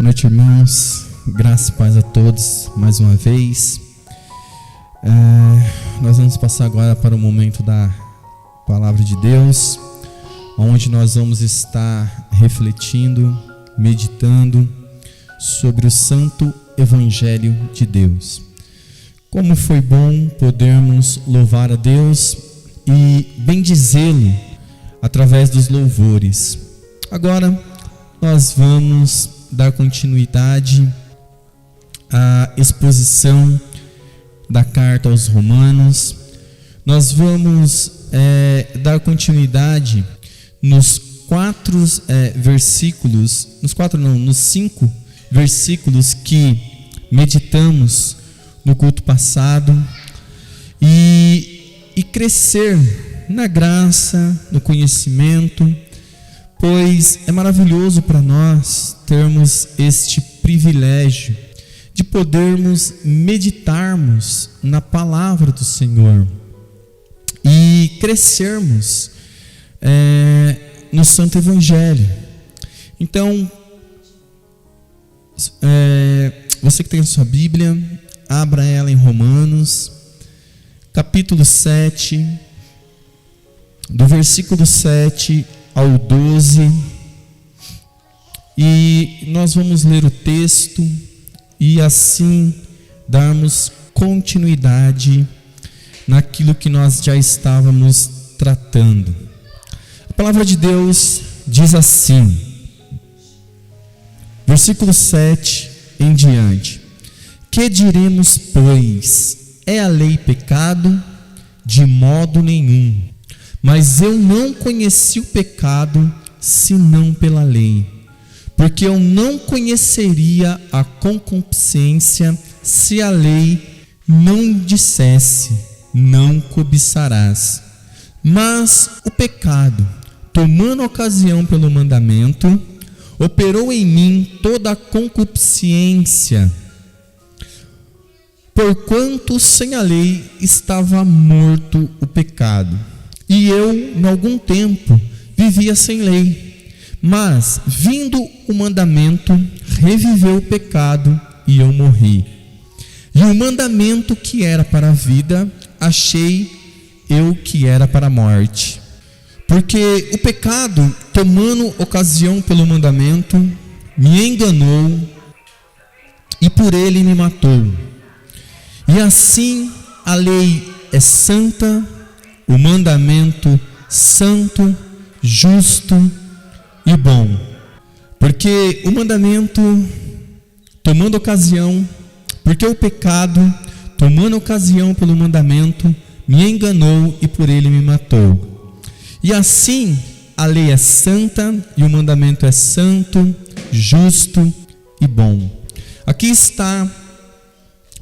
Boa noite, irmãos. Graça e paz a todos mais uma vez. Nós vamos passar agora para o momento da Palavra de Deus, onde nós vamos estar refletindo, meditando sobre o Santo Evangelho de Deus. Como foi bom podermos louvar a Deus e bendizê-lo através dos louvores. Agora nós vamos dar continuidade à exposição da carta aos Romanos. Nós vamos dar continuidade nos 5 versículos que meditamos no culto passado e crescer na graça, no conhecimento, pois é maravilhoso para nós termos este privilégio de podermos meditarmos na palavra do Senhor e crescermos no Santo Evangelho. Então, você que tem a sua Bíblia, abra ela em Romanos, capítulo 7, do versículo 7 ao 12, e nós vamos ler o texto e assim darmos continuidade naquilo que nós já estávamos tratando. A palavra de Deus diz assim, versículo 7 em diante: que diremos, pois? É a lei pecado? De modo nenhum. Mas eu não conheci o pecado senão pela lei, porque eu não conheceria a concupiscência se a lei não dissesse: não cobiçarás. Mas o pecado, tomando ocasião pelo mandamento, operou em mim toda a concupiscência, porquanto sem a lei estava morto o pecado. E eu, em algum tempo, vivia sem lei. Mas, vindo o mandamento, reviveu o pecado e eu morri. E o mandamento que era para a vida, achei eu que era para a morte. Porque o pecado, tomando ocasião pelo mandamento, me enganou e por ele me matou. E assim a lei é santa, o mandamento santo, justo e bom. Porque o mandamento, tomando ocasião, porque o pecado, tomando ocasião pelo mandamento, me enganou e por ele me matou. E assim a lei é santa e o mandamento é santo, justo e bom. Aqui está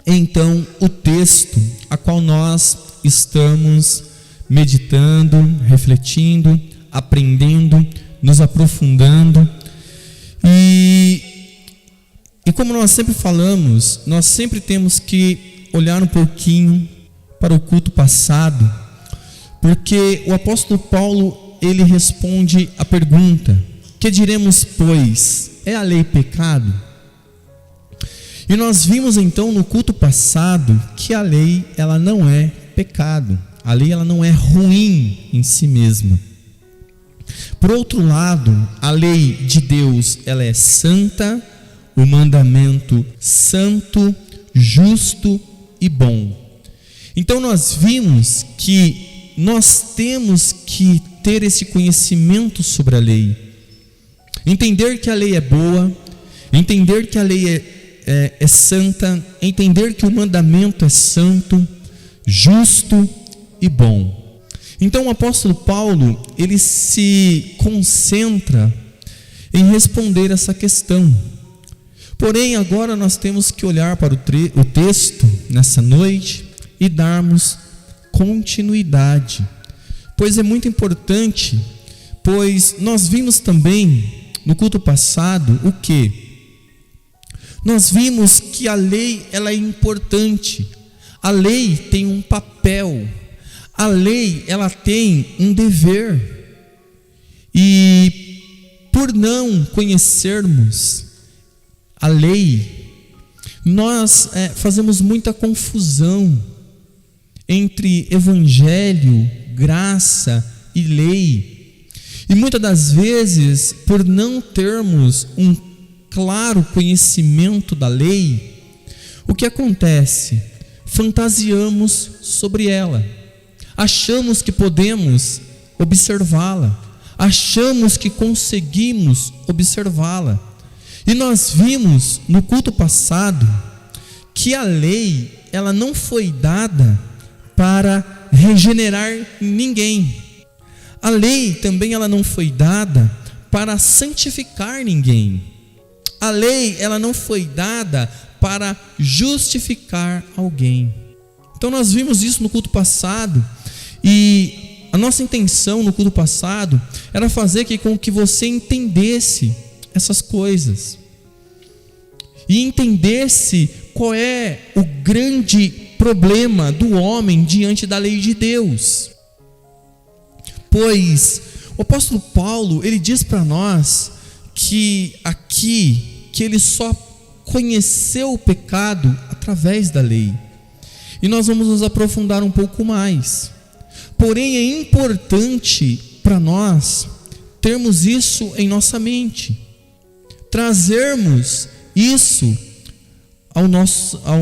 então o texto a qual nós estamos meditando, refletindo, aprendendo, nos aprofundando. E como nós sempre falamos, nós sempre temos que olhar um pouquinho para o culto passado, porque o apóstolo Paulo, ele responde a pergunta: que diremos, pois? É a lei pecado? E nós vimos então no culto passado que a lei, ela não é pecado. A lei, ela não é ruim em si mesma. Por outro lado, a lei de Deus, ela é santa, o mandamento santo, justo e bom. Então nós vimos que nós temos que ter esse conhecimento sobre a lei. Entender que a lei é boa, entender que a lei é santa, entender que o mandamento é santo, justo e bom. Então o apóstolo Paulo, ele se concentra em responder essa questão. Porém, agora nós temos que olhar para o texto nessa noite e darmos continuidade, pois é muito importante, pois nós vimos também no culto passado o que? Nós vimos que a lei, ela é importante. A lei tem um papel, a lei, ela tem um dever, e por não conhecermos a lei, nós fazemos muita confusão entre evangelho, graça e lei. E muitas das vezes, por não termos um claro conhecimento da lei, o que acontece? Fantasiamos sobre ela, achamos que podemos observá-la, achamos que conseguimos observá-la. E nós vimos no culto passado que a lei, ela não foi dada para regenerar ninguém. A lei também ela não foi dada para santificar ninguém. A lei ela não foi dada para justificar alguém. Então nós vimos isso no culto passado, e a nossa intenção no culto passado era fazer com que você entendesse essas coisas e entendesse qual é o grande problema do homem diante da lei de Deus. Pois o apóstolo Paulo, ele diz para nós que ele só conheceu o pecado através da lei. E nós vamos nos aprofundar um pouco mais. Porém, é importante para nós termos isso em nossa mente, trazermos isso ao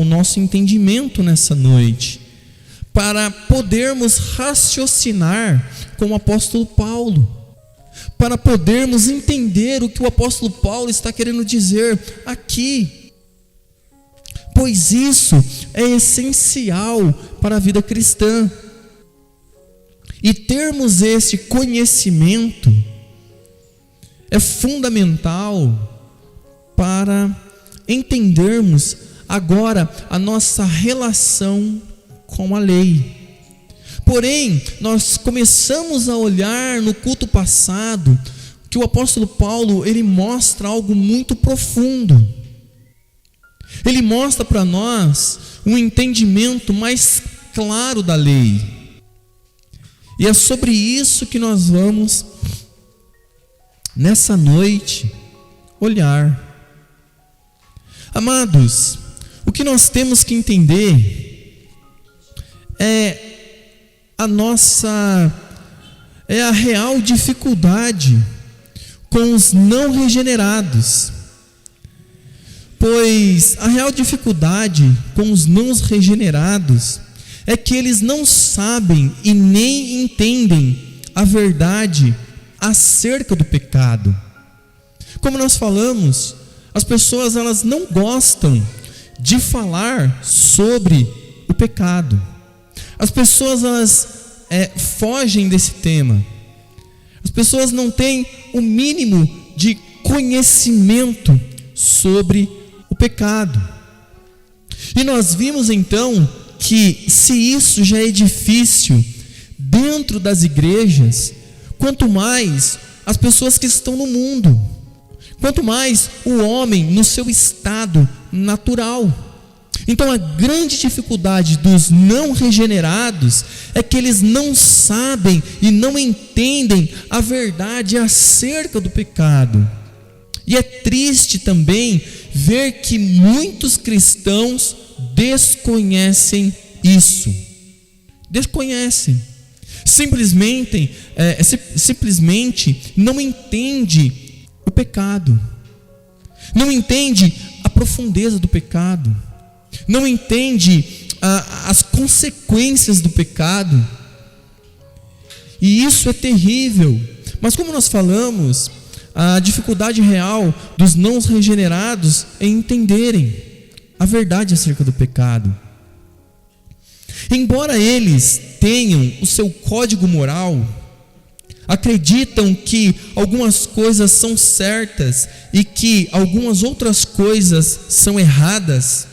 nosso entendimento nessa noite, para podermos raciocinar com o apóstolo Paulo, para podermos entender o que o apóstolo Paulo está querendo dizer aqui, pois isso é essencial para a vida cristã. E termos esse conhecimento é fundamental para entendermos agora a nossa relação com a lei. Porém, nós começamos a olhar no culto passado que o apóstolo Paulo, ele mostra algo muito profundo. Ele mostra para nós um entendimento mais claro da lei. E é sobre isso que nós vamos, nessa noite, olhar. Amados, o que nós temos que entender é a real dificuldade com os não regenerados. Pois a real dificuldade com os não regenerados é que eles não sabem e nem entendem a verdade acerca do pecado. Como nós falamos, as pessoas elas não gostam de falar sobre o pecado. As pessoas elas fogem desse tema. As pessoas não têm o mínimo de conhecimento sobre o pecado. E nós vimos então que se isso já é difícil dentro das igrejas, quanto mais as pessoas que estão no mundo, quanto mais o homem no seu estado natural. Então a grande dificuldade dos não regenerados é que eles não sabem e não entendem a verdade acerca do pecado. E é triste também ver que muitos cristãos desconhecem isso. Desconhecem. Simplesmente não entende o pecado. Não entende a profundeza do pecado. Não entende as consequências do pecado. E isso é terrível. Mas como nós falamos, a dificuldade real dos não regenerados é entenderem a verdade acerca do pecado. Embora eles tenham o seu código moral, acreditam que algumas coisas são certas e que algumas outras coisas são erradas,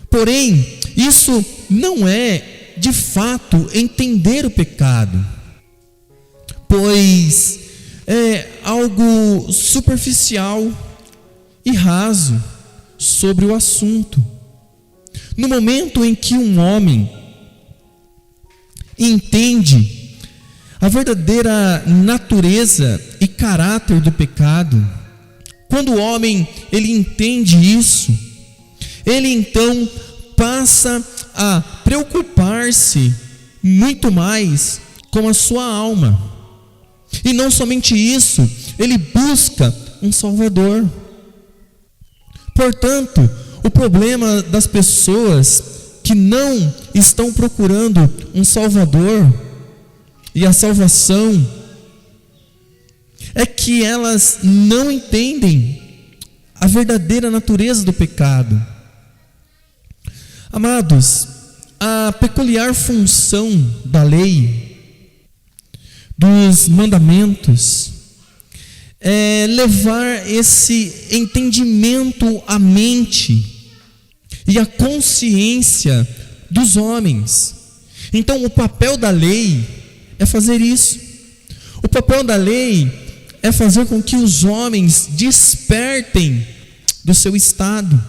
porém, isso não é de fato entender o pecado, pois é algo superficial e raso sobre o assunto. No momento em que um homem entende a verdadeira natureza e caráter do pecado, Quando o homem ele entende isso, ele então passa a preocupar-se muito mais com a sua alma. E não somente isso, ele busca um Salvador. Portanto, o problema das pessoas que não estão procurando um Salvador e a salvação é que elas não entendem a verdadeira natureza do pecado. Amados, a peculiar função da lei, dos mandamentos, é levar esse entendimento à mente e à consciência dos homens. Então, o papel da lei é fazer isso. O papel da lei é fazer com que os homens despertem do seu estado.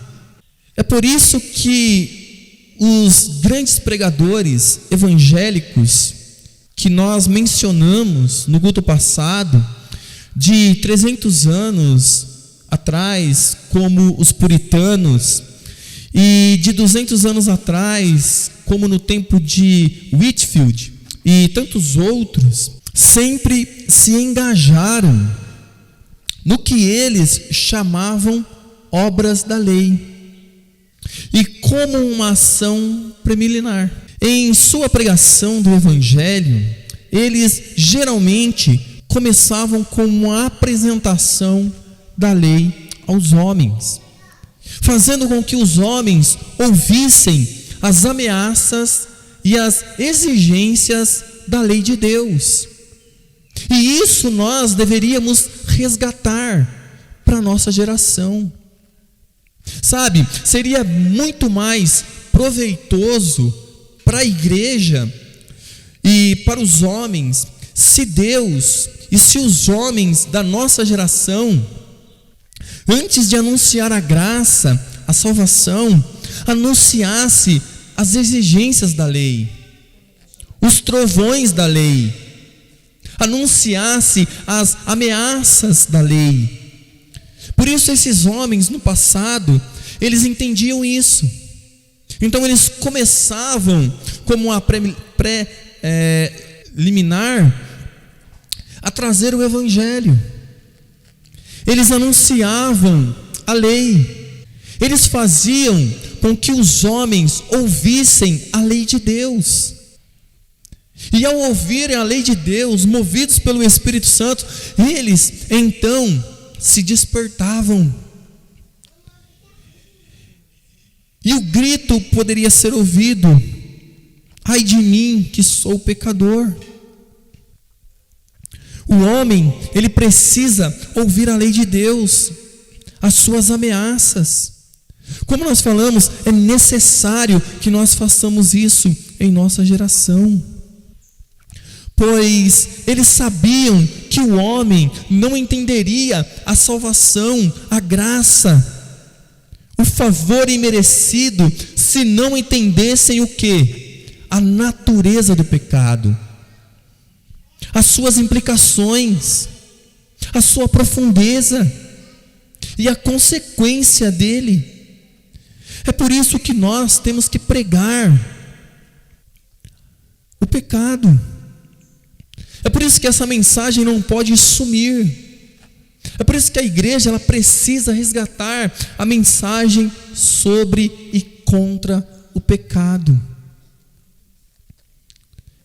É por isso que os grandes pregadores evangélicos que nós mencionamos no culto passado, de 300 anos atrás, como os puritanos, e de 200 anos atrás, como no tempo de Whitefield e tantos outros, sempre se engajaram no que eles chamavam obras da lei, e como uma ação premilinar. Em sua pregação do Evangelho, eles geralmente começavam com uma apresentação da lei aos homens, fazendo com que os homens ouvissem as ameaças e as exigências da lei de Deus. E isso nós deveríamos resgatar para a nossa geração. Sabe, seria muito mais proveitoso para a igreja e para os homens se Deus e se os homens da nossa geração, antes de anunciar a graça, a salvação, anunciasse as exigências da lei, os trovões da lei, anunciasse as ameaças da lei. Por isso esses homens no passado, eles entendiam isso. Então eles começavam como uma preliminar a trazer o Evangelho. Eles anunciavam a lei. Eles faziam com que os homens ouvissem a lei de Deus. E ao ouvirem a lei de Deus, movidos pelo Espírito Santo, eles então se despertavam. E o grito poderia ser ouvido: ai de mim que sou pecador. O homem, ele precisa ouvir a lei de Deus, as suas ameaças. Como nós falamos, é necessário que nós façamos isso em nossa geração, pois eles sabiam que o homem não entenderia a salvação, a graça, o favor imerecido, se não entendessem o quê? A natureza do pecado, as suas implicações, a sua profundeza e a consequência dele. É por isso que nós temos que pregar o pecado. É por isso que essa mensagem não pode sumir. É por isso que a igreja ela precisa resgatar a mensagem sobre e contra o pecado.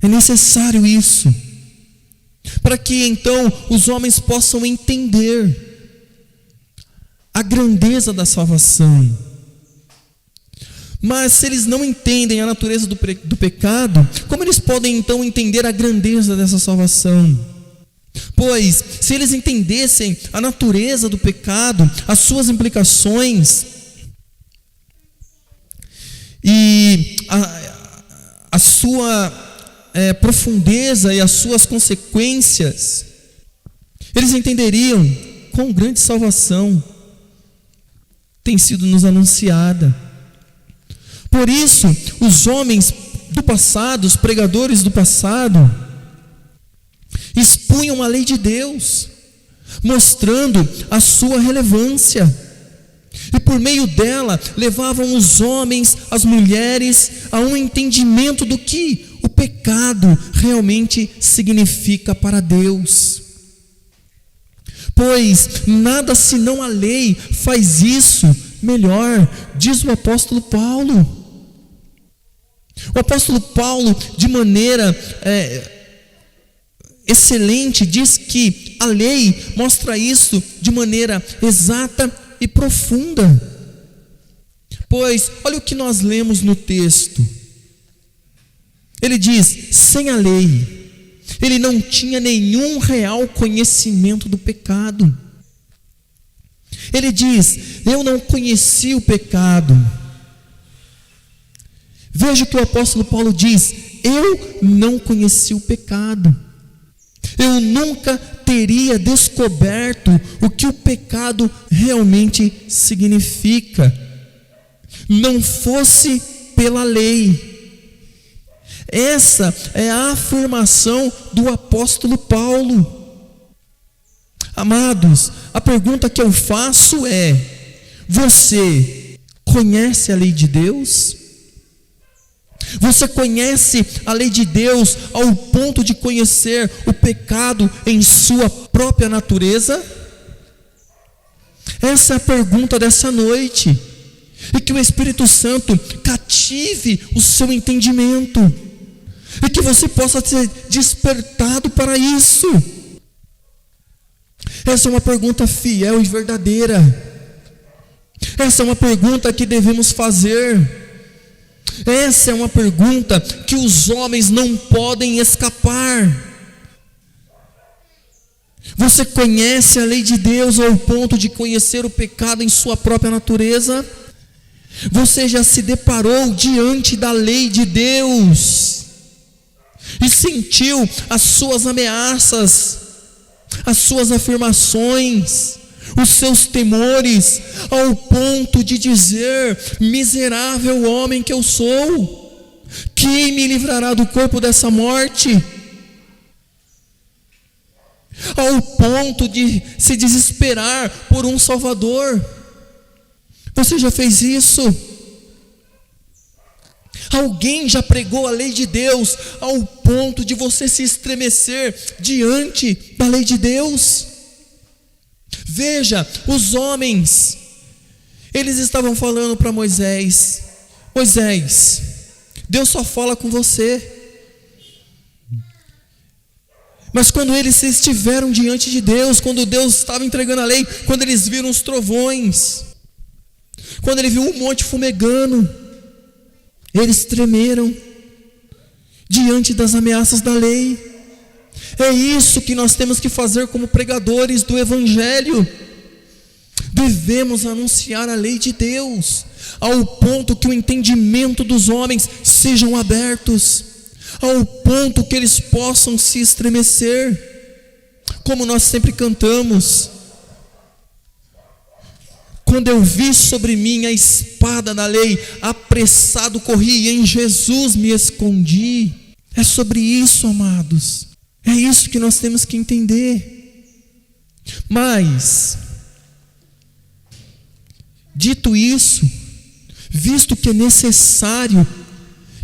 É necessário isso, para que então os homens possam entender a grandeza da salvação. Mas se eles não entendem a natureza do pecado, como eles podem então entender a grandeza dessa salvação? Pois, se eles entendessem a natureza do pecado, as suas implicações e a sua profundeza e as suas consequências, eles entenderiam quão grande salvação tem sido nos anunciada. Por isso, os homens do passado, os pregadores do passado, expunham a lei de Deus, mostrando a sua relevância. E por meio dela, levavam os homens, as mulheres, a um entendimento do que o pecado realmente significa para Deus. Pois nada senão a lei faz isso melhor, diz o apóstolo Paulo. O apóstolo Paulo, de maneira excelente, diz que a lei mostra isso de maneira exata e profunda. Pois, olha o que nós lemos no texto. Ele diz: sem a lei, ele não tinha nenhum real conhecimento do pecado. Ele diz: eu não conheci o pecado. Veja o que o apóstolo Paulo diz: eu não conheci o pecado. Eu nunca teria descoberto o que o pecado realmente significa, não fosse pela lei. Essa é a afirmação do apóstolo Paulo. Amados, a pergunta que eu faço é: você conhece a lei de Deus? Você conhece a lei de Deus ao ponto de conhecer o pecado em sua própria natureza? Essa é a pergunta dessa noite. E que o Espírito Santo cative o seu entendimento. E que você possa ser despertado para isso. Essa é uma pergunta fiel e verdadeira. Essa é uma pergunta que devemos fazer. Essa é uma pergunta que os homens não podem escapar. Você conhece a lei de Deus ao ponto de conhecer o pecado em sua própria natureza? Você já se deparou diante da lei de Deus e sentiu as suas ameaças, as suas afirmações, os seus temores, ao ponto de dizer: miserável homem que eu sou, quem me livrará do corpo dessa morte? Ao ponto de se desesperar por um Salvador. Você já fez isso? Alguém já pregou a lei de Deus ao ponto de você se estremecer diante da lei de Deus? Veja, os homens, eles estavam falando para Moisés: Moisés, Deus só fala com você. Mas quando eles estiveram diante de Deus, quando Deus estava entregando a lei, quando eles viram os trovões, quando ele viu o monte fumegando, eles tremeram diante das ameaças da lei. É isso que nós temos que fazer como pregadores do Evangelho. Devemos anunciar a lei de Deus, ao ponto que o entendimento dos homens sejam abertos, ao ponto que eles possam se estremecer, como nós sempre cantamos: quando eu vi sobre mim a espada da lei, apressado corri e em Jesus me escondi. É sobre isso, amados. É isso que nós temos que entender. Mas, dito isso, visto que é necessário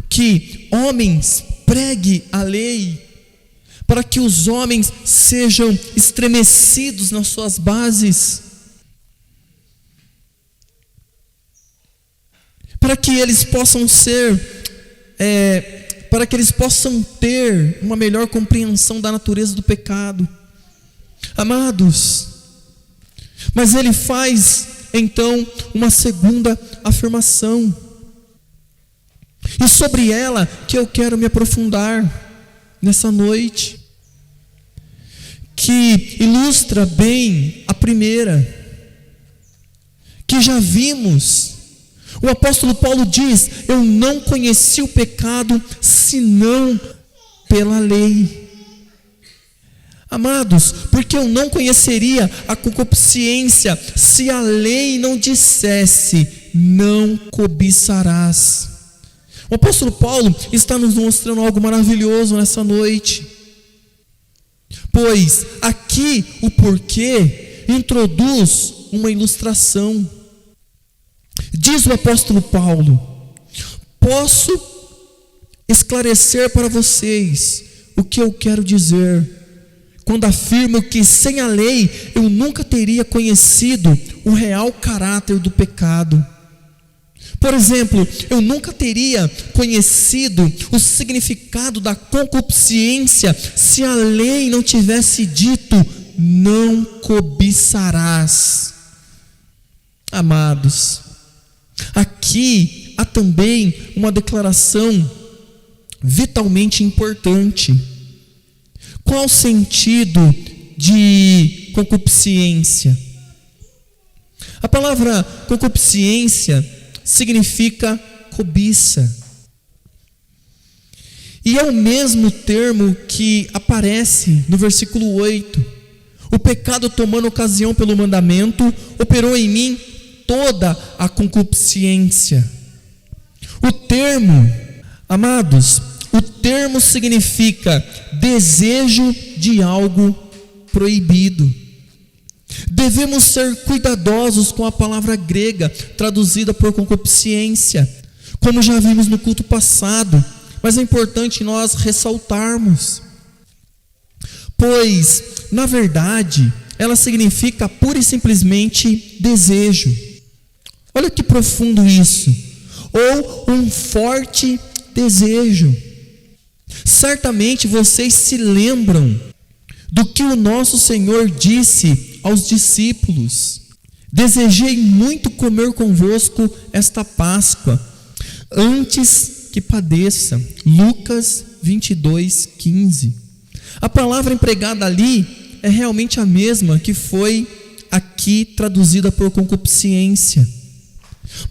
que homens preguem a lei, para que os homens sejam estremecidos nas suas bases, para que eles possam para que eles possam ter uma melhor compreensão da natureza do pecado. Amados, mas ele faz então uma segunda afirmação, e sobre ela que eu quero me aprofundar nessa noite, que ilustra bem a primeira, que já vimos. O apóstolo Paulo diz: eu não conheci o pecado senão pela lei. Amados, porque eu não conheceria a concupiscência se a lei não dissesse: não cobiçarás. O apóstolo Paulo está nos mostrando algo maravilhoso nessa noite. pois aqui o porquê introduz uma ilustração. Diz o apóstolo Paulo: posso esclarecer para vocês o que eu quero dizer quando afirmo que sem a lei eu nunca teria conhecido o real caráter do pecado. Por exemplo, eu nunca teria conhecido o significado da concupiscência se a lei não tivesse dito: não cobiçarás. Amados, aqui há também uma declaração vitalmente importante. Qual o sentido de concupiscência? A palavra concupiscência significa cobiça. E é o mesmo termo que aparece no versículo 8. O pecado, tomando ocasião pelo mandamento, operou em mim toda a concupiscência. O termo, amados, o termo significa desejo de algo proibido. Devemos ser cuidadosos com a palavra grega traduzida por concupiscência, como já vimos no culto passado, mas é importante nós ressaltarmos, pois, na verdade, ela significa pura e simplesmente desejo. Olha que profundo isso, ou um forte desejo. Certamente vocês se lembram do que o nosso Senhor disse aos discípulos: desejei muito comer convosco esta Páscoa, antes que padeça. Lucas 22:15. A palavra empregada ali é realmente a mesma que foi aqui traduzida por concupiscência.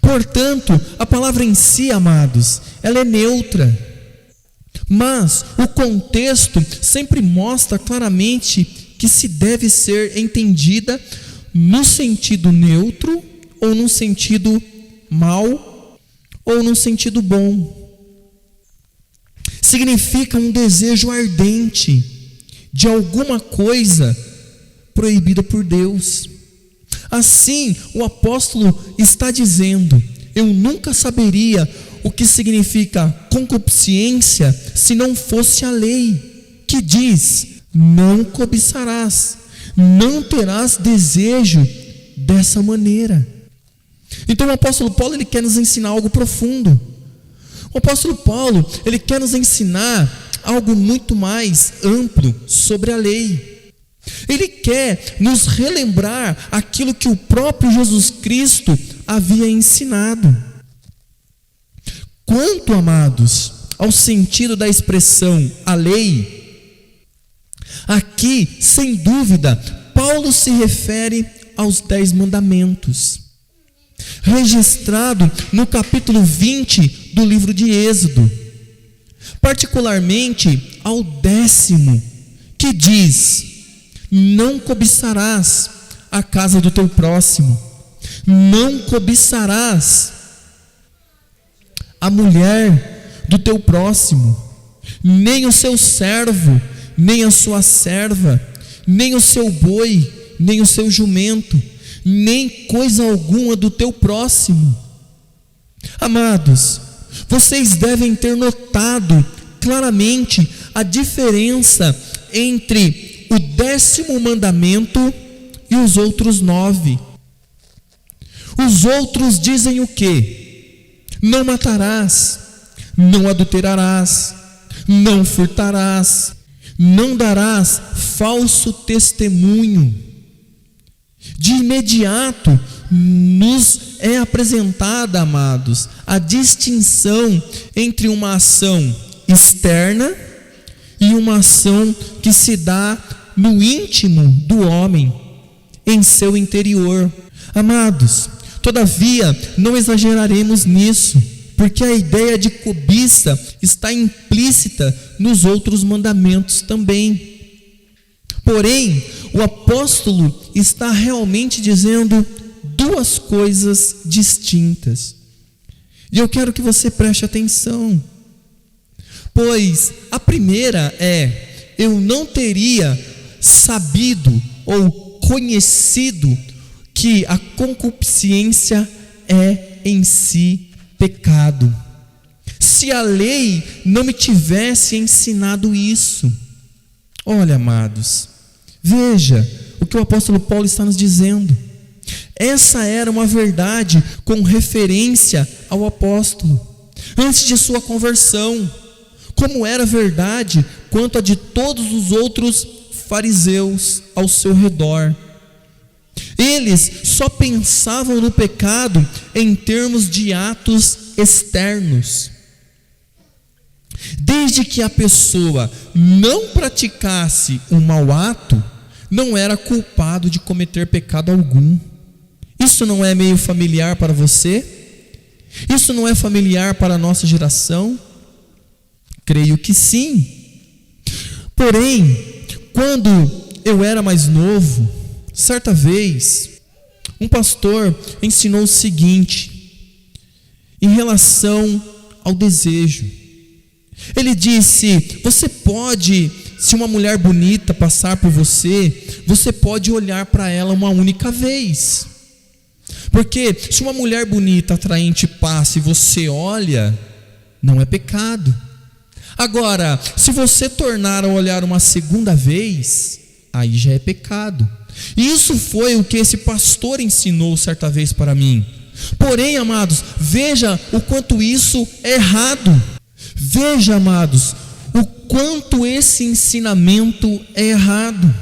Portanto, a palavra em si, amados, ela é neutra. Mas o contexto sempre mostra claramente que se deve ser entendida no sentido neutro, ou no sentido mal, ou no sentido bom. Significa um desejo ardente de alguma coisa proibida por Deus. Assim, o apóstolo está dizendo: eu nunca saberia o que significa concupiscência se não fosse a lei, que diz: não cobiçarás, não terás desejo dessa maneira. Então o apóstolo Paulo, ele quer nos ensinar algo profundo. O apóstolo Paulo, ele quer nos ensinar algo muito mais amplo sobre a lei. Ele quer nos relembrar aquilo que o próprio Jesus Cristo havia ensinado. Quanto, amados, ao sentido da expressão a lei, aqui, sem dúvida, Paulo se refere aos 10 mandamentos, registrado no capítulo 20 do livro de Êxodo, particularmente ao 10º, que diz: não cobiçarás a casa do teu próximo, não cobiçarás a mulher do teu próximo, nem o seu servo, nem a sua serva, nem o seu boi, nem o seu jumento, nem coisa alguma do teu próximo. Amados, vocês devem ter notado claramente a diferença entre o 10º mandamento e os outros 9. Os outros dizem o quê? Não matarás, não adulterarás, não furtarás, não darás falso testemunho. De imediato nos é apresentada, amados, a distinção entre uma ação externa e uma ação que se dá no íntimo do homem, em seu interior. Amados, todavia, não exageraremos nisso, porque a ideia de cobiça está implícita nos outros mandamentos também. Porém, o apóstolo está realmente dizendo duas coisas distintas. E eu quero que você preste atenção. Pois a primeira é: eu não teria sabido ou conhecido que a concupiscência é em si pecado. Se a lei não me tivesse ensinado isso, olha, amados, veja o que o apóstolo Paulo está nos dizendo. Essa era uma verdade com referência ao apóstolo, antes de sua conversão, como era verdade quanto a de todos os outros fariseus ao seu redor. Eles só pensavam no pecado em termos de atos externos. Desde que a pessoa não praticasse um mau ato, não era culpado de cometer pecado algum. Isso não é meio familiar para você? Isso não é familiar para a nossa geração? Creio que sim. Porém, quando eu era mais novo, certa vez, um pastor ensinou o seguinte, em relação ao desejo. Ele disse: você pode, se uma mulher bonita passar por você, você pode olhar para ela uma única vez. Porque se uma mulher bonita, atraente passa e você olha, não é pecado. Agora, se você tornar a olhar uma segunda vez, aí já é pecado. E isso foi o que esse pastor ensinou certa vez para mim. Porém, amados, veja o quanto isso é errado. Veja, amados, o quanto esse ensinamento é errado.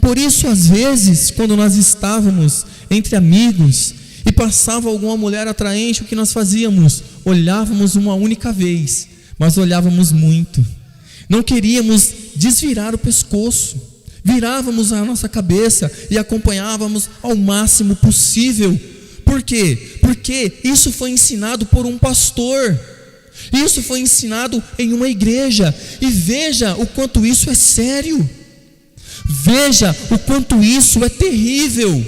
Por isso, às vezes, quando nós estávamos entre amigos e passava alguma mulher atraente, o que nós fazíamos? Olhávamos uma única vez, mas olhávamos muito. Não queríamos desvirar o pescoço, virávamos a nossa cabeça e acompanhávamos ao máximo possível. Por quê? Porque isso foi ensinado por um pastor. Isso foi ensinado em uma igreja. E veja o quanto isso é sério. Veja o quanto isso é terrível.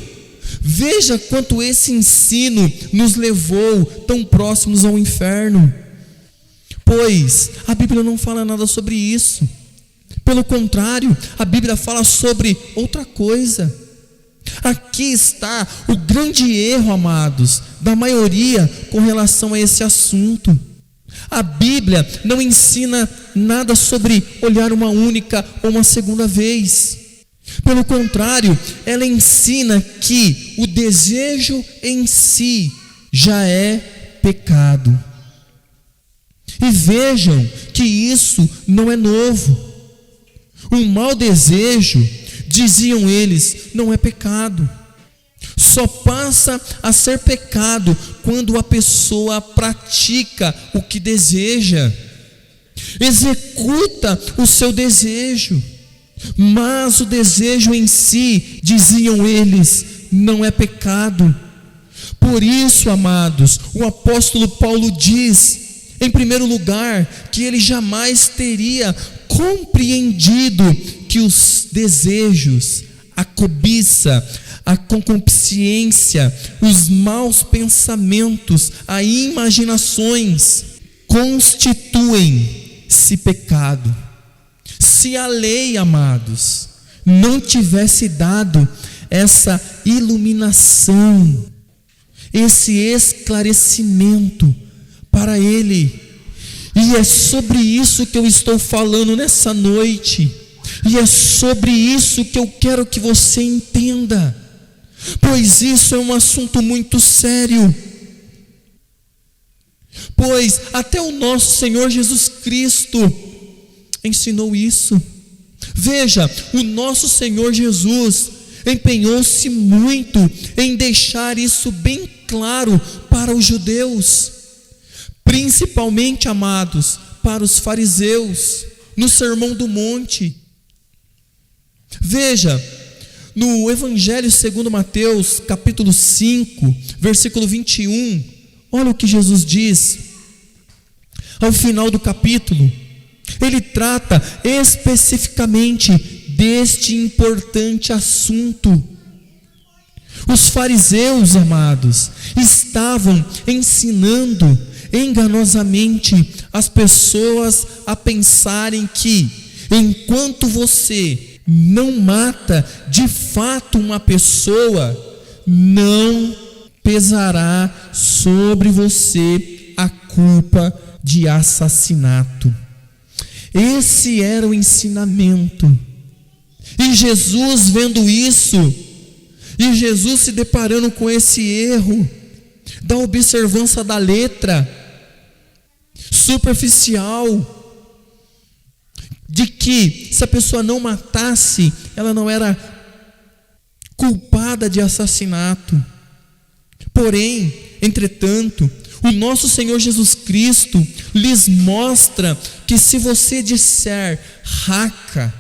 Veja quanto esse ensino nos levou tão próximos ao inferno. Pois a Bíblia não fala nada sobre isso. Pelo contrário, a Bíblia fala sobre outra coisa. Aqui está o grande erro, amados, da maioria com relação a esse assunto. A Bíblia não ensina nada sobre olhar uma única ou uma segunda vez. Pelo contrário, ela ensina que o desejo em si já é pecado. E vejam que isso não é novo. Um mau desejo, diziam eles, não é pecado. Só passa a ser pecado quando a pessoa pratica o que deseja, executa o seu desejo. Mas o desejo em si, diziam eles, não é pecado. Por isso, amados, o apóstolo Paulo diz, em primeiro lugar, que ele jamais teria compreendido que os desejos, a cobiça, a concupiscência, os maus pensamentos, as imaginações constituem-se pecado. Se a lei, amados, não tivesse dado essa iluminação, esse esclarecimento para ele, e é sobre isso que eu estou falando nessa noite, e é sobre isso que eu quero que você entenda, pois isso é um assunto muito sério. Pois até o nosso Senhor Jesus Cristo ensinou isso. Veja, o nosso Senhor Jesus empenhou-se muito em deixar isso bem claro para os judeus, principalmente, amados, para os fariseus, no Sermão do Monte. Veja, no Evangelho segundo Mateus, capítulo 5, versículo 21, olha o que Jesus diz, ao final do capítulo. Ele trata especificamente deste importante assunto. Os fariseus, amados, estavam ensinando enganosamente as pessoas a pensarem que, enquanto você não mata de fato uma pessoa, não pesará sobre você a culpa de assassinato. Esse era o ensinamento. E Jesus vendo isso, e Jesus se deparando com esse erro da observância da letra superficial, de que se a pessoa não matasse, ela não era culpada de assassinato. Porém, entretanto, o nosso Senhor Jesus Cristo lhes mostra que se você disser raca,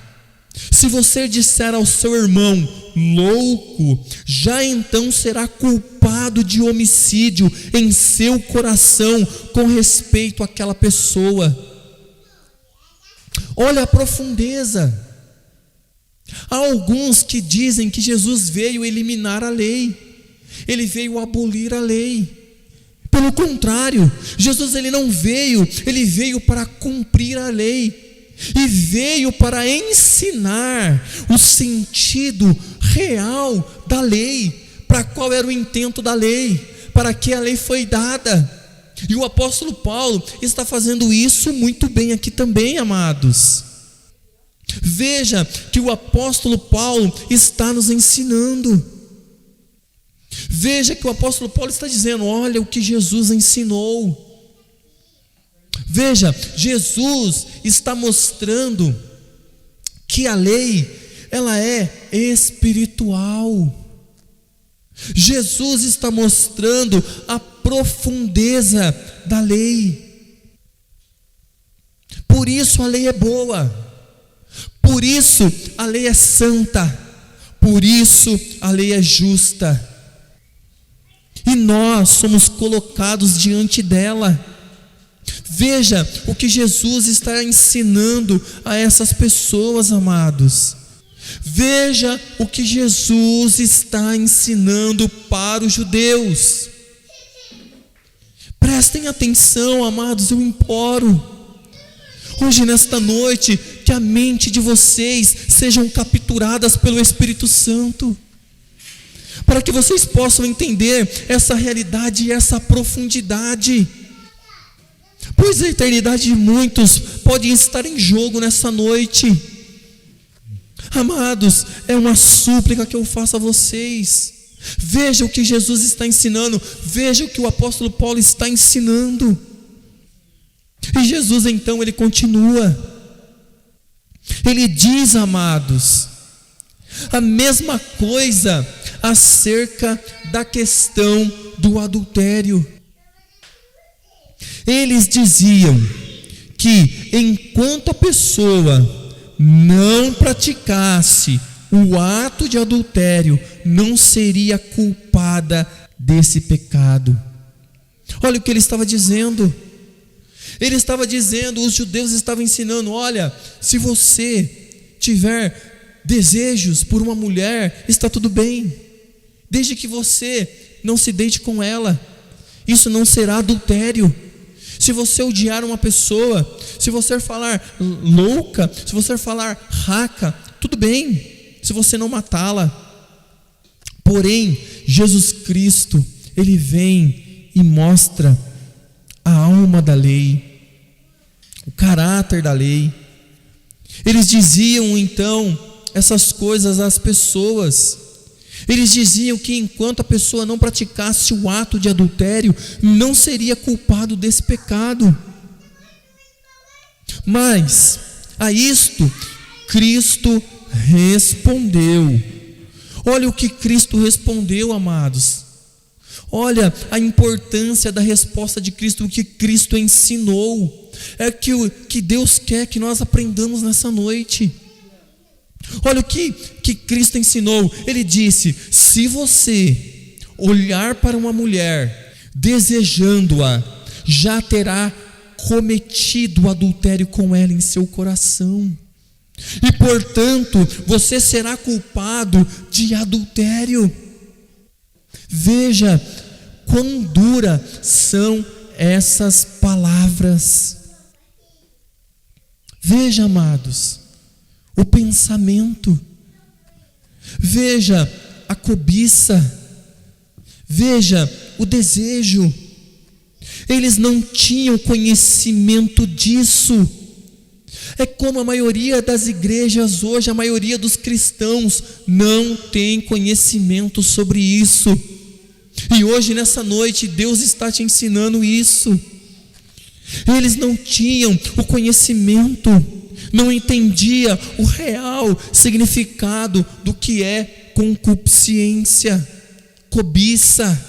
se você disser ao seu irmão louco, já então será culpado de homicídio em seu coração com respeito àquela pessoa. Olha a profundeza. Há alguns que dizem que Jesus veio eliminar a lei, ele veio abolir a lei. Pelo contrário, Jesus ele não veio, ele veio para cumprir a lei, e veio para ensinar o sentido real da lei, para qual era o intento da lei, para que a lei foi dada. E o apóstolo Paulo está fazendo isso muito bem aqui também, amados. Veja que o apóstolo Paulo está nos ensinando. Veja que o apóstolo Paulo está dizendo: olha o que Jesus ensinou. Veja, Jesus está mostrando que a lei, ela é espiritual. Jesus está mostrando a profundeza da lei. Por isso a lei é boa, por isso a lei é santa, por isso a lei é justa. E nós somos colocados diante dela. Veja o que Jesus está ensinando a essas pessoas, amados. Veja o que Jesus está ensinando para os judeus. Prestem atenção, amados, eu imploro. Hoje, nesta noite, que a mente de vocês sejam capturadas pelo Espírito Santo, para que vocês possam entender essa realidade e essa profundidade. Pois a eternidade de muitos pode estar em jogo nessa noite. Amados, é uma súplica que eu faço a vocês. Veja o que Jesus está ensinando, veja o que o apóstolo Paulo está ensinando. E Jesus então, ele continua. Ele diz, amados, a mesma coisa acerca da questão do adultério. Eles diziam que enquanto a pessoa não praticasse o ato de adultério, não seria culpada desse pecado. Olha o que ele estava dizendo. Ele estava dizendo, os judeus estavam ensinando: olha, se você tiver desejos por uma mulher, está tudo bem, desde que você não se deite com ela, isso não será adultério. Se você odiar uma pessoa, se você falar louca, se você falar raca, tudo bem, se você não matá-la. Porém, Jesus Cristo, ele vem e mostra a alma da lei, o caráter da lei. Eles diziam então essas coisas às pessoas. Eles diziam que enquanto a pessoa não praticasse o ato de adultério, não seria culpado desse pecado. Mas a isto Cristo respondeu. Olha o que Cristo respondeu, amados. Olha a importância da resposta de Cristo, o que Cristo ensinou. É que Deus quer que nós aprendamos nessa noite. Olha o que Cristo ensinou. Ele disse: se você olhar para uma mulher desejando-a, já terá cometido adultério com ela em seu coração, e portanto você será culpado de adultério. Veja quão duras são essas palavras. Veja, amados, o pensamento. Veja a cobiça. Veja o desejo. Eles não tinham conhecimento disso. É como a maioria das igrejas hoje, a maioria dos cristãos não tem conhecimento sobre isso. E hoje, nessa noite, Deus está te ensinando isso. Eles não tinham o conhecimento, não entendia o real significado do que é concupiscência, cobiça.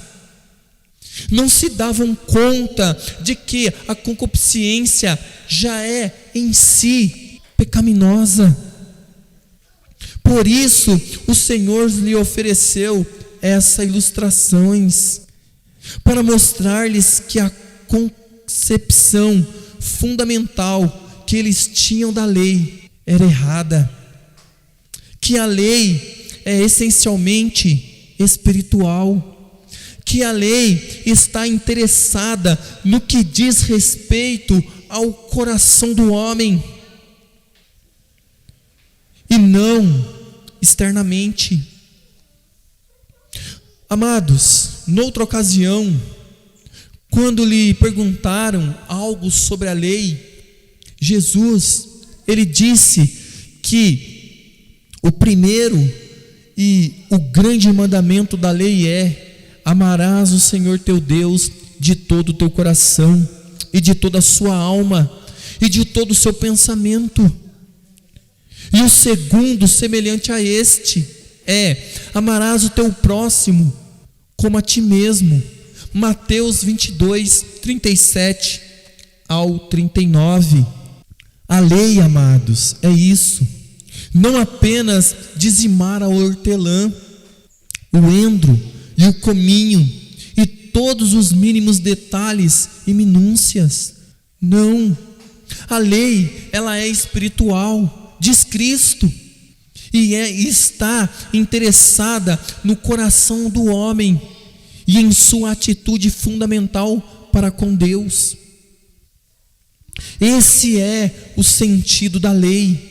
Não se davam conta de que a concupiscência já é em si pecaminosa. Por isso o Senhor lhe ofereceu essas ilustrações, para mostrar-lhes que a concepção fundamental que eles tinham da lei era errada, que a lei é essencialmente espiritual, que a lei está interessada no que diz respeito ao coração do homem e não externamente. Amados, noutra ocasião, quando lhe perguntaram algo sobre a lei, Jesus, ele disse que o primeiro e o grande mandamento da lei é: amarás o Senhor teu Deus de todo o teu coração e de toda a sua alma e de todo o seu pensamento. E o segundo, semelhante a este, é: amarás o teu próximo como a ti mesmo. Mateus 22, 37 ao 39. A lei, amados, é isso. Não apenas dizimar a hortelã, o endro e o cominho e todos os mínimos detalhes e minúcias. Não. A lei, ela é espiritual, diz Cristo, e está interessada no coração do homem e em sua atitude fundamental para com Deus. Esse é o sentido da lei.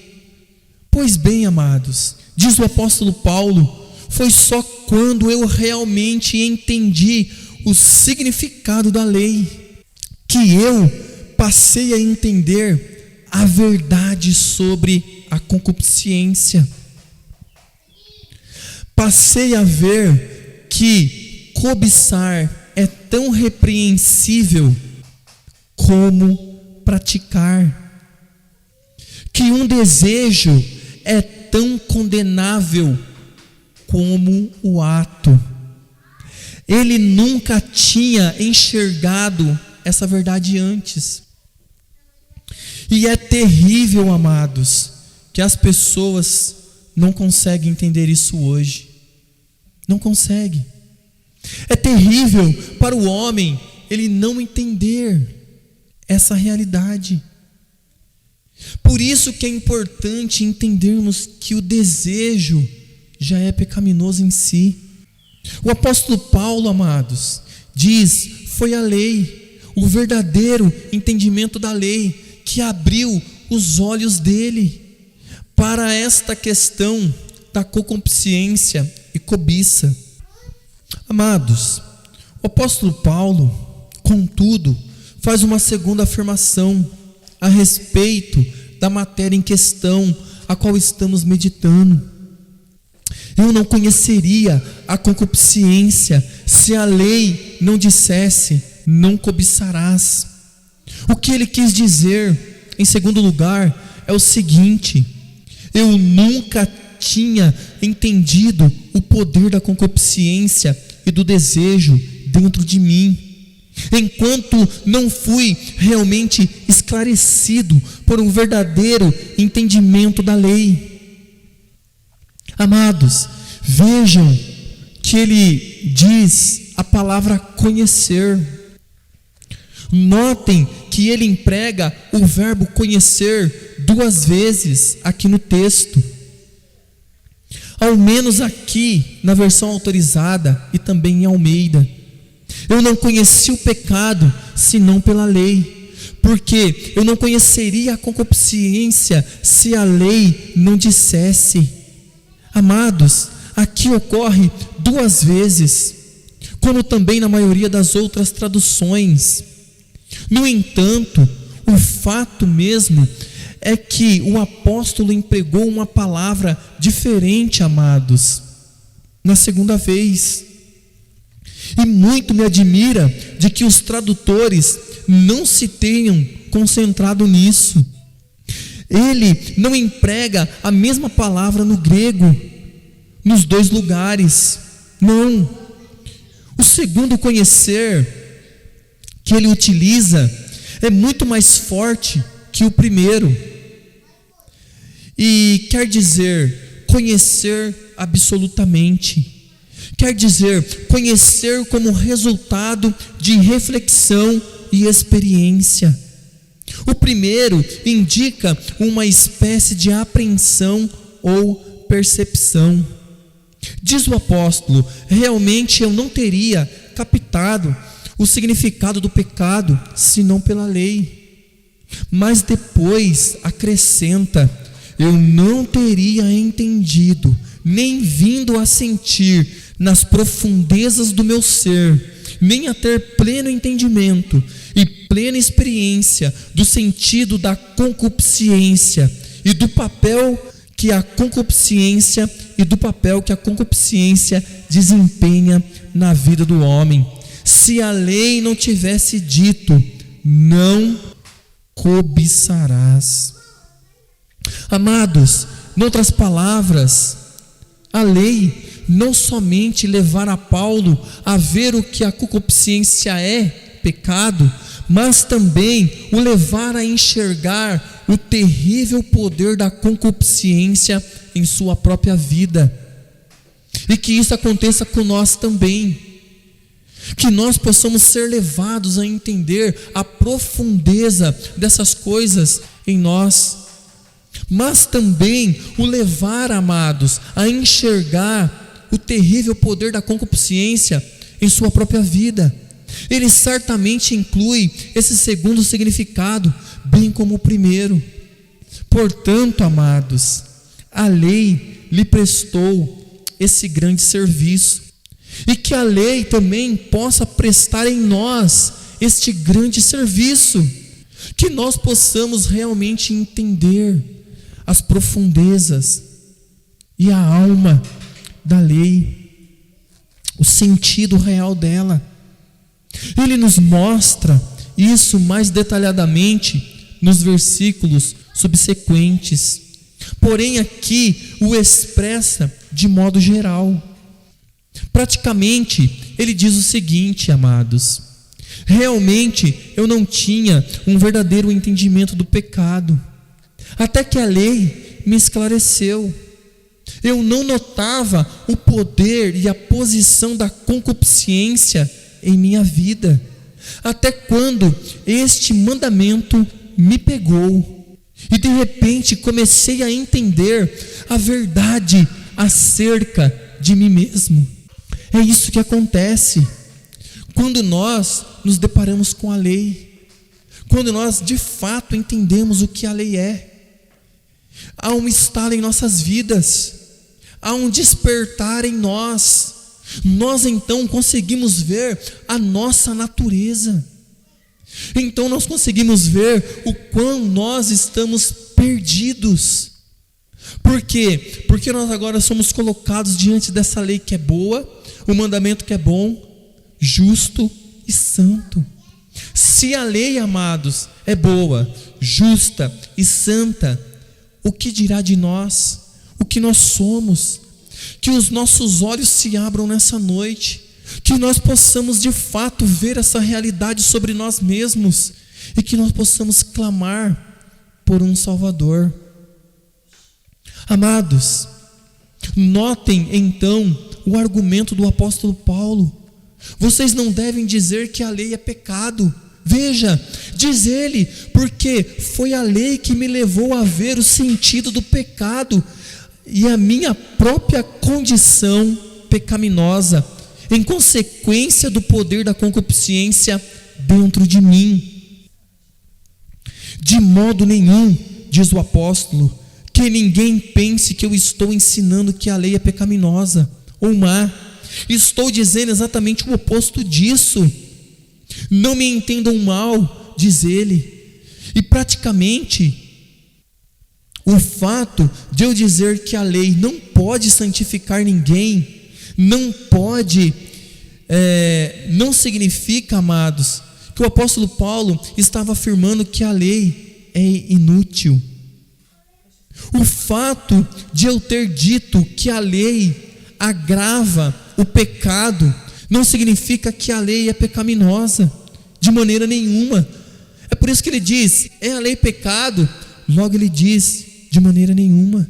Pois bem, amados, diz o apóstolo Paulo, foi só quando eu realmente entendi o significado da lei que eu passei a entender a verdade sobre a concupiscência. Passei a ver que cobiçar é tão repreensível como praticar, que um desejo é tão condenável como o ato. Ele nunca tinha enxergado essa verdade antes. E é terrível, amados, que as pessoas não conseguem entender isso hoje. Não consegue. É terrível para o homem ele não entender essa realidade. Por isso que é importante entendermos que o desejo já é pecaminoso em si. O apóstolo Paulo, amados, diz: foi a lei, o verdadeiro entendimento da lei, que abriu os olhos dele para esta questão da concupiscência e cobiça. Amados, o apóstolo Paulo, contudo, faz uma segunda afirmação a respeito da matéria em questão, a qual estamos meditando. Eu não conheceria a concupiscência se a lei não dissesse: não cobiçarás. O que ele quis dizer, em segundo lugar, é o seguinte: eu nunca tinha entendido o poder da concupiscência e do desejo dentro de mim, enquanto não fui realmente esclarecido por um verdadeiro entendimento da lei. Amados, vejam que ele diz a palavra conhecer. Notem que ele emprega o verbo conhecer 2 vezes aqui no texto. Ao menos aqui na versão autorizada e também em Almeida. Eu não conheci o pecado senão pela lei, porque eu não conheceria a concupiscência se a lei não dissesse. Amados, aqui ocorre 2 vezes, como também na maioria das outras traduções. No entanto, o fato mesmo é que o apóstolo empregou uma palavra diferente, amados, na segunda vez. E muito me admira de que os tradutores não se tenham concentrado nisso. Ele não emprega a mesma palavra no grego, nos 2 lugares. Não. O segundo conhecer que ele utiliza é muito mais forte que o primeiro. E quer dizer conhecer absolutamente. Quer dizer conhecer como resultado de reflexão e experiência. O primeiro indica uma espécie de apreensão ou percepção. Diz o apóstolo: realmente eu não teria captado o significado do pecado senão pela lei. Mas depois acrescenta: eu não teria entendido, nem vindo a sentir nas profundezas do meu ser, nem a ter pleno entendimento e plena experiência do sentido da concupiscência e do papel que a concupiscência desempenha na vida do homem. Se a lei não tivesse dito: não cobiçarás. Amados, em outras palavras, a lei não somente levara Paulo a ver o que a concupiscência é, pecado, mas também o levar a enxergar o terrível poder da concupiscência em sua própria vida. E que isso aconteça com nós também. Que nós possamos ser levados a entender a profundeza dessas coisas em nós. Mas também o levar, amados, a enxergar o terrível poder da concupiscência em sua própria vida. Ele certamente inclui esse segundo significado, bem como o primeiro. Portanto, amados, a lei lhe prestou esse grande serviço, e que a lei também possa prestar em nós este grande serviço, que nós possamos realmente entender as profundezas e a alma da lei, o sentido real dela. Ele nos mostra isso mais detalhadamente nos versículos subsequentes, porém aqui o expressa de modo geral. Praticamente, ele diz o seguinte, amados: realmente eu não tinha um verdadeiro entendimento do pecado, até que a lei me esclareceu. Eu não notava o poder e a posição da concupiscência em minha vida, até quando este mandamento me pegou, e de repente comecei a entender a verdade acerca de mim mesmo. É isso que acontece quando nós nos deparamos com a lei, quando nós de fato entendemos o que a lei é. Há um estalo em nossas vidas, há um despertar em nós. Nós então conseguimos ver a nossa natureza. Então nós conseguimos ver o quão nós estamos perdidos. Por quê? Porque nós agora somos colocados diante dessa lei que é boa, o mandamento que é bom, justo e santo. Se a lei, amados, é boa, justa e santa, o que dirá de nós? O que nós somos? Que os nossos olhos se abram nessa noite, que nós possamos de fato ver essa realidade sobre nós mesmos, e que nós possamos clamar por um Salvador. Amados, notem então o argumento do apóstolo Paulo: vocês não devem dizer que a lei é pecado. Veja, diz ele, porque foi a lei que me levou a ver o sentido do pecado e a minha própria condição pecaminosa, em consequência do poder da concupiscência dentro de mim. De modo nenhum, diz o apóstolo, que ninguém pense que eu estou ensinando que a lei é pecaminosa ou má. Estou dizendo exatamente o oposto disso. Não me entendam mal, diz ele. E praticamente, o fato de eu dizer que a lei não pode santificar ninguém, não pode, não significa, amados, que o apóstolo Paulo estava afirmando que a lei é inútil. O fato de eu ter dito que a lei agrava o pecado não significa que a lei é pecaminosa, de maneira nenhuma. É por isso que ele diz, é a lei pecado? Logo ele diz, de maneira nenhuma.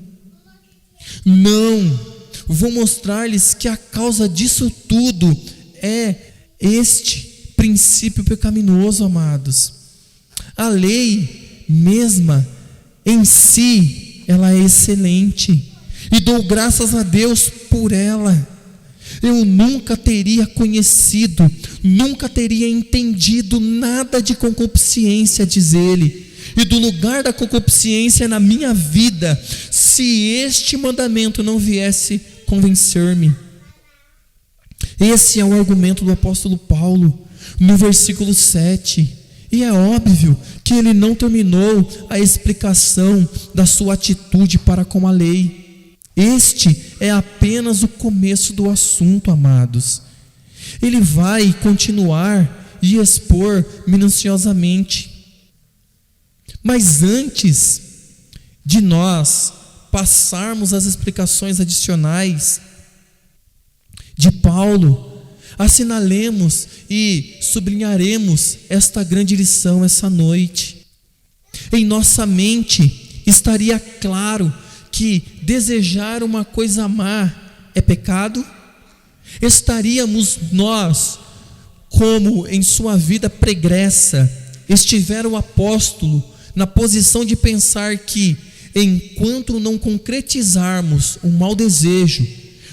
Não, vou mostrar-lhes que a causa disso tudo é este princípio pecaminoso, amados. A lei mesma, em si, ela é excelente, e dou graças a Deus por ela. Eu nunca teria conhecido, nunca teria entendido nada de concupiscência, diz ele, e do lugar da concupiscência na minha vida, se este mandamento não viesse convencer-me. Esse é o argumento do apóstolo Paulo, no versículo 7, e é óbvio que ele não terminou a explicação da sua atitude para com a lei. Este é apenas o começo do assunto, amados. Ele vai continuar e expor minuciosamente. Mas antes de nós passarmos as explicações adicionais de Paulo, assinalemos e sublinharemos esta grande lição essa noite. Em nossa mente estaria claro que desejar uma coisa má é pecado? Estaríamos nós, como em sua vida pregressa, estivera o apóstolo na posição de pensar que, enquanto não concretizarmos um mau desejo,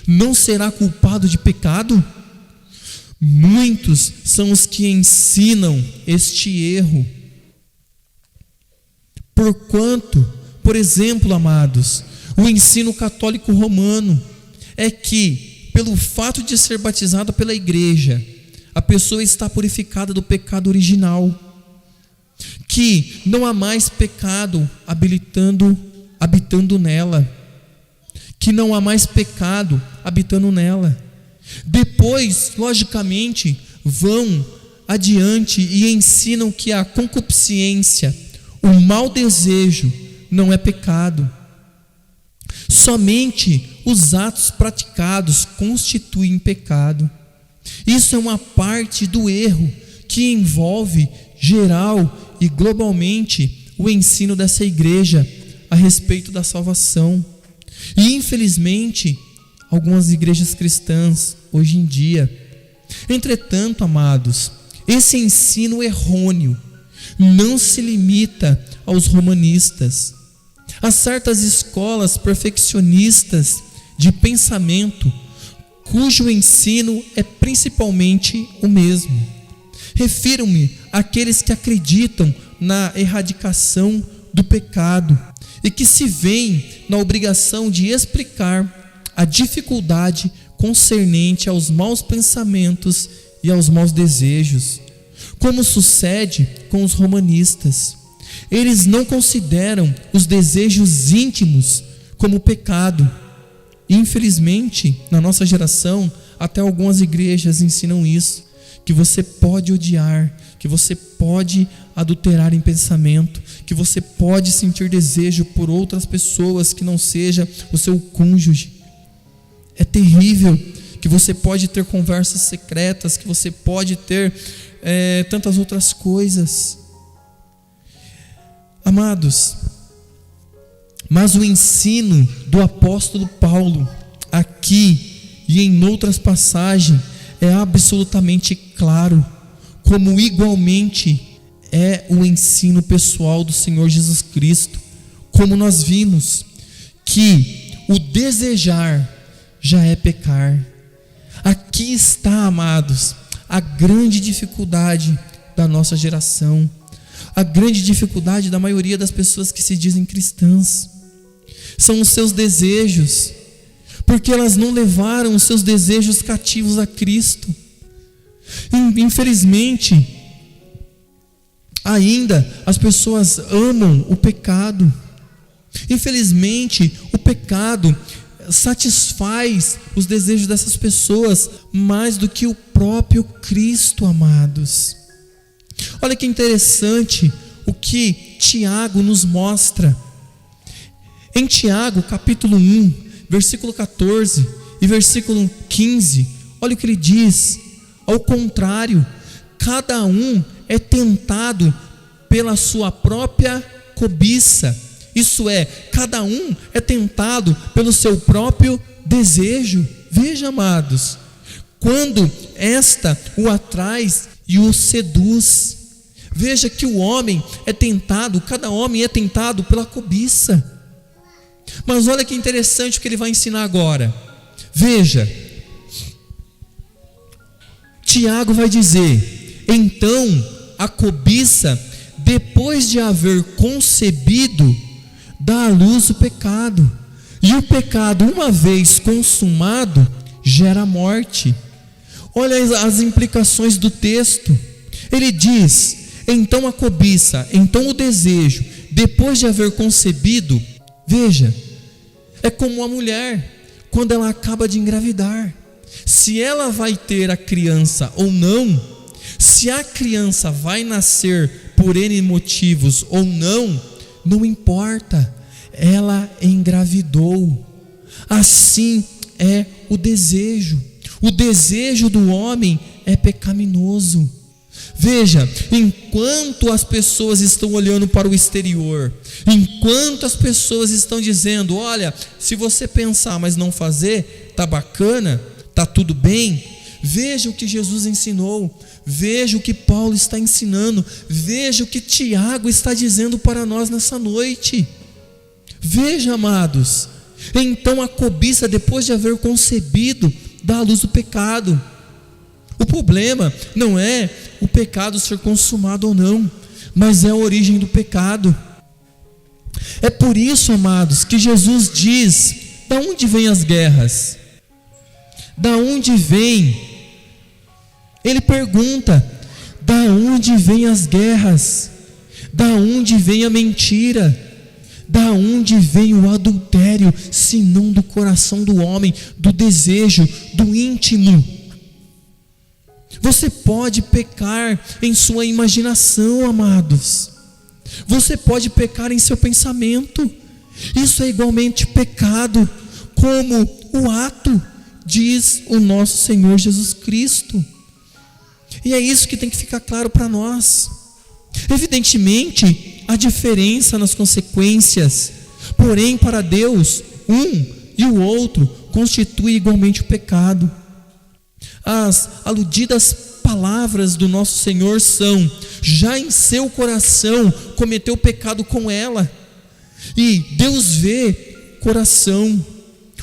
não será culpado de pecado? Muitos são os que ensinam este erro. Porquanto, por exemplo, amados, o ensino católico romano é que, pelo fato de ser batizado pela igreja, a pessoa está purificada do pecado original, que não há mais pecado habitando nela, que não há mais pecado habitando nela. Depois, logicamente, vão adiante e ensinam que a concupiscência, o mau desejo, não é pecado. Somente os atos praticados constituem pecado. Isso é uma parte do erro que envolve geral e globalmente o ensino dessa igreja a respeito da salvação. E infelizmente, algumas igrejas cristãs hoje em dia. Entretanto, amados, esse ensino errôneo não se limita aos romanistas. Há certas escolas perfeccionistas de pensamento cujo ensino é principalmente o mesmo. Refiro-me àqueles que acreditam na erradicação do pecado e que se veem na obrigação de explicar a dificuldade concernente aos maus pensamentos e aos maus desejos, como sucede com os romanistas. Eles não consideram os desejos íntimos como pecado. Infelizmente, na nossa geração, até algumas igrejas ensinam isso, que você pode odiar, que você pode adulterar em pensamento, que você pode sentir desejo por outras pessoas que não seja o seu cônjuge. É terrível que você pode ter conversas secretas, que você pode ter tantas outras coisas. Amados, mas o ensino do apóstolo Paulo aqui e em outras passagens é absolutamente claro, como igualmente é o ensino pessoal do Senhor Jesus Cristo. Como nós vimos que o desejar já é pecar. Aqui está, amados, a grande dificuldade da nossa geração. A grande dificuldade da maioria das pessoas que se dizem cristãs são os seus desejos, porque elas não levaram os seus desejos cativos a Cristo. Infelizmente, ainda as pessoas amam o pecado. Infelizmente, o pecado satisfaz os desejos dessas pessoas mais do que o próprio Cristo, amados. Olha que interessante o que Tiago nos mostra. Em Tiago, capítulo 1, versículo 14 e versículo 15, olha o que ele diz: ao contrário, cada um é tentado pela sua própria cobiça. Isso é, cada um é tentado pelo seu próprio desejo. Veja, amados, quando esta o atrai e o seduz. Veja que o homem é tentado, cada homem é tentado pela cobiça. Mas olha que interessante o que ele vai ensinar agora. Veja, Tiago vai dizer: então a cobiça, depois de haver concebido, dá à luz o pecado. E o pecado, uma vez consumado, gera morte. Olha as implicações do texto. Ele diz: então a cobiça, então o desejo, depois de haver concebido. Veja, é como a mulher, quando ela acaba de engravidar. Se ela vai ter a criança ou não, se a criança vai nascer por N motivos ou não, não importa, ela engravidou. Assim é o desejo. O desejo do homem é pecaminoso. Veja, enquanto as pessoas estão olhando para o exterior, enquanto as pessoas estão dizendo: olha, se você pensar, mas não fazer, tá bacana, tá tudo bem. Veja o que Jesus ensinou, veja o que Paulo está ensinando, veja o que Tiago está dizendo para nós nessa noite. Veja, amados, então a cobiça, depois de haver concebido, dá à luz o pecado. O problema não é o pecado ser consumado ou não, mas é a origem do pecado. É por isso, amados, que Jesus diz: da onde vêm as guerras? Da onde vem? Ele pergunta: da onde vêm as guerras? Da onde vem a mentira? Da onde vem o adultério, senão do coração do homem, do desejo, do íntimo? Você pode pecar em sua imaginação, amados. Você pode pecar em seu pensamento. Isso é igualmente pecado, como o ato, diz o nosso Senhor Jesus Cristo. E é isso que tem que ficar claro para nós. Evidentemente, há diferença nas consequências, porém para Deus, um e o outro constitui igualmente o pecado. As aludidas palavras do nosso Senhor são: já em seu coração cometeu pecado com ela. E Deus vê coração.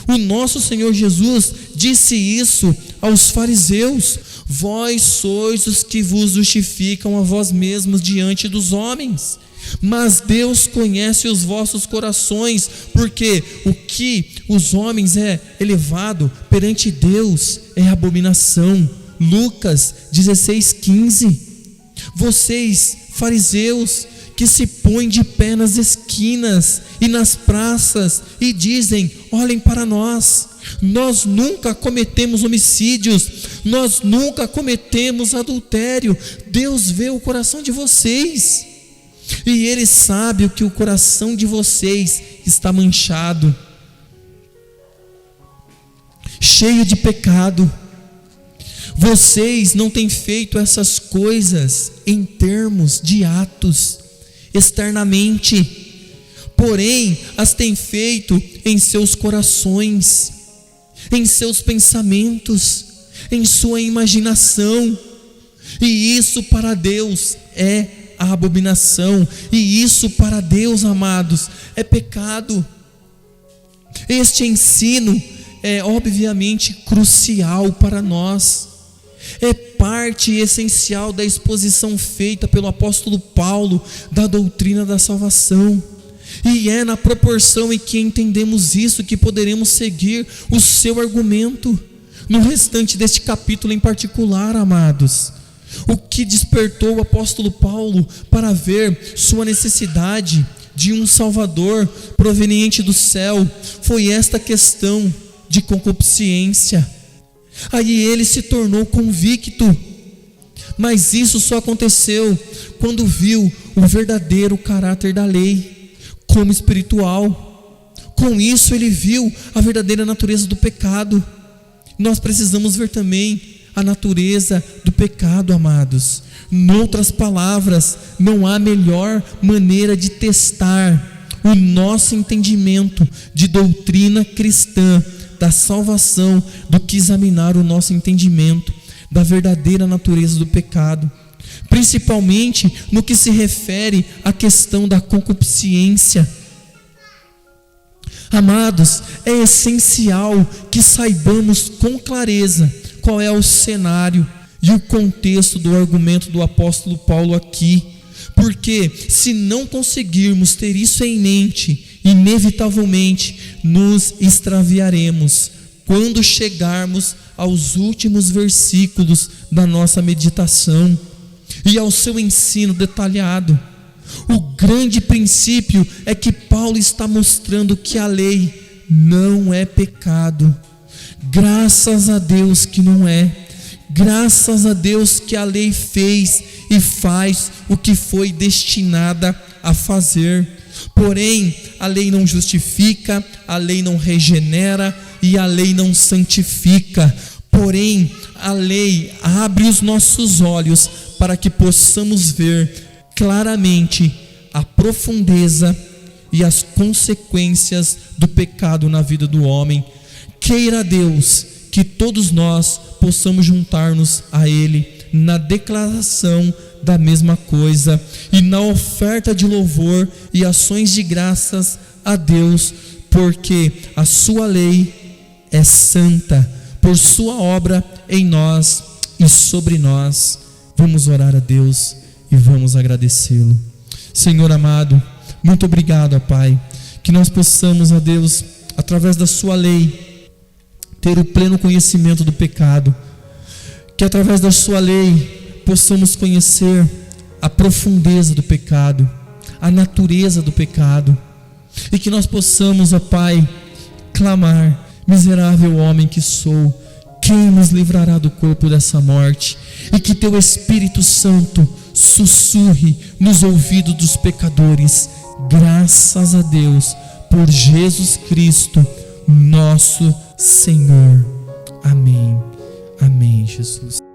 O nosso Senhor Jesus disse isso aos fariseus: vós sois os que vos justificam a vós mesmos diante dos homens, mas Deus conhece os vossos corações, porque o que os homens é elevado perante Deus é abominação. Lucas 16:15. Vocês, fariseus, que se põem de pé nas esquinas e nas praças e dizem: olhem para nós, nós nunca cometemos homicídios, nós nunca cometemos adultério. Deus vê o coração de vocês, e Ele sabe que o coração de vocês está manchado, cheio de pecado. Vocês não têm feito essas coisas em termos de atos, externamente, porém as têm feito em seus corações, em seus pensamentos, em sua imaginação. E isso para Deus é a abominação, e isso para Deus, amados, é pecado. Este ensino é obviamente crucial para nós. é parte essencial da exposição feita pelo apóstolo Paulo da doutrina da salvação. E é na proporção em que entendemos isso que poderemos seguir o seu argumento no restante deste capítulo em particular, amados. O que despertou o apóstolo Paulo para ver sua necessidade de um Salvador proveniente do céu foi esta questão de concupiscência. Aí ele se tornou convicto, mas isso só aconteceu quando viu o verdadeiro caráter da lei como espiritual. Com isso ele viu a verdadeira natureza do pecado. Nós precisamos ver também a natureza do pecado, amados. Noutras palavras, não há melhor maneira de testar o nosso entendimento de doutrina cristã da salvação do que examinar o nosso entendimento da verdadeira natureza do pecado, principalmente no que se refere à questão da concupiscência. Amados, é essencial que saibamos com clareza qual é o cenário e o contexto do argumento do apóstolo Paulo aqui, porque se não conseguirmos ter isso em mente, inevitavelmente nos extraviaremos quando chegarmos aos últimos versículos da nossa meditação e ao seu ensino detalhado. O grande princípio é que Paulo está mostrando que a lei não é pecado. Graças a Deus que não é. Graças a Deus que a lei fez e faz o que foi destinada a fazer. Porém, a lei não justifica, a lei não regenera e a lei não santifica. Porém, a lei abre os nossos olhos para que possamos ver claramente a profundeza e as consequências do pecado na vida do homem. Queira Deus que todos nós possamos juntar-nos a Ele na declaração da mesma coisa e na oferta de louvor e ações de graças a Deus, porque a sua lei é santa, por sua obra em nós e sobre nós. Vamos orar a Deus e vamos agradecê-lo. Senhor amado, muito obrigado, ó Pai, que nós possamos, ó Deus, através da sua lei, ter o pleno conhecimento do pecado, que através da sua lei possamos conhecer a profundeza do pecado, a natureza do pecado, e que nós possamos, ó Pai, clamar: miserável homem que sou, quem nos livrará do corpo dessa morte? E que teu Espírito Santo sussurre nos ouvidos dos pecadores: graças a Deus por Jesus Cristo, nosso Senhor. Amém. Amém, Jesus.